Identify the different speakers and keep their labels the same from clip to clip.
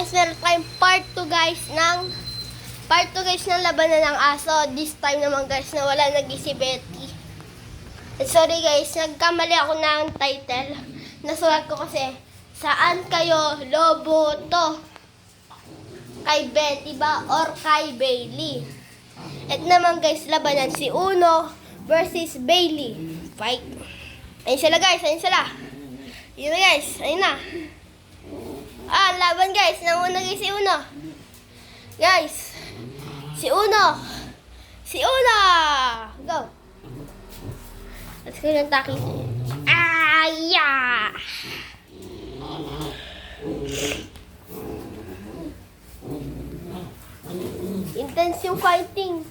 Speaker 1: Guys, meron tayong part 2 guys ng labanan ng aso. This time naman guys na wala nag-si Betty. Sorry guys, nagkamali ako ng title. Nasulat ko kasi, saan kayo loboto? Kay Betty ba or kay Bailey? At naman guys, labanan si Uno versus Bailey. Fight. Ayun sila guys, ayun sila. Yun na guys, ayun na. Laban guys, nauna guys si Uno. Guys, si Uno. Si Uno! Go! Let's go ng taki. Yeah! Intense yung fighting.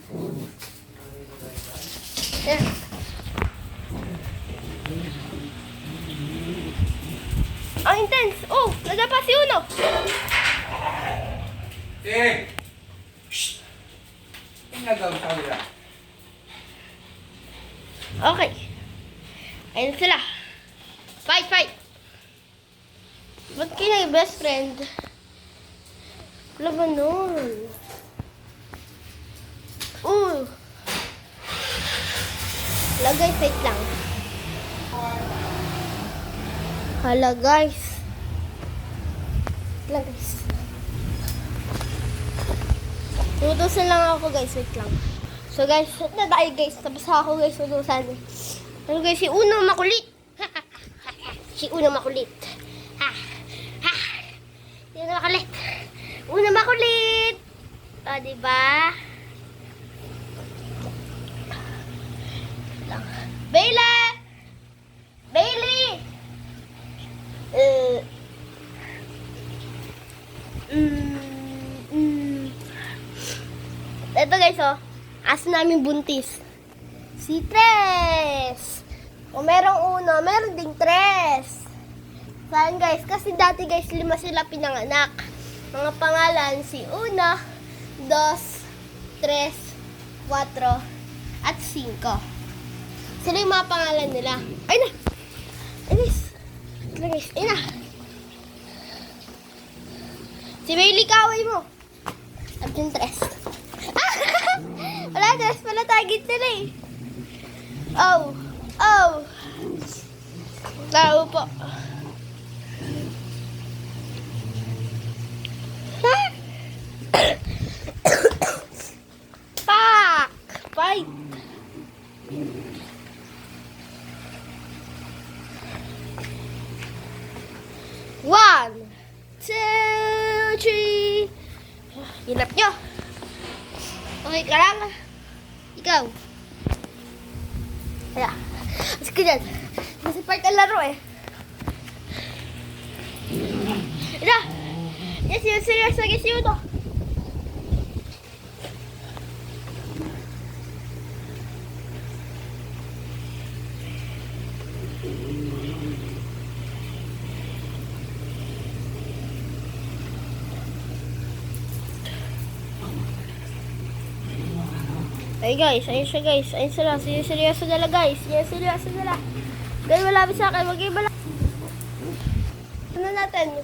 Speaker 1: Yeah. Ang intense. Oh, nadapa si Uno.
Speaker 2: Shh! Ang nagaw sa wala.
Speaker 1: Okay. Ayun sila. Fight, fight. Ba't kayo yung best friend? Wala ba nun? Hala guys, wait lang. Hala guys. Wait lang guys. Tutusan lang ako guys, wait lang. So guys, na tayo guys. Tapos ako guys, tutusan. Ano guys, si Uno makulit. Si Uno makulit. Uno makulit. Uno makulit. O, diba? Bailey! Bailey! Ito guys, oh. Aso namin buntis. Si Tres. Kung merong Uno, meron ding Tres. Saan guys? Kasi dati guys, 5 sila pinanganak. Mga pangalan, si Una, 2, 3, 4, at 5. Sila yung mga pangalan nila. Ay na! Ay guys! Ito guys, ay na! Si Bailey, kaway mo! At yung Tres. Wala, Tres pala target nila eh. Oh! Oh! Tao po. Pak! Fight! One, 2, 3. Hilap nyo. Okay ka lang. Ikaw. Kaya. Mas ka dyan. Kasi part ang laro eh. Ina! Yes, yun. Serious lagi si Uno. Ay guys, ayun siya guys. Ayun sila. Seryoso nila guys. Seryoso nila. Gawin malapit sa akin. Wag kayo malapit. Ano natin?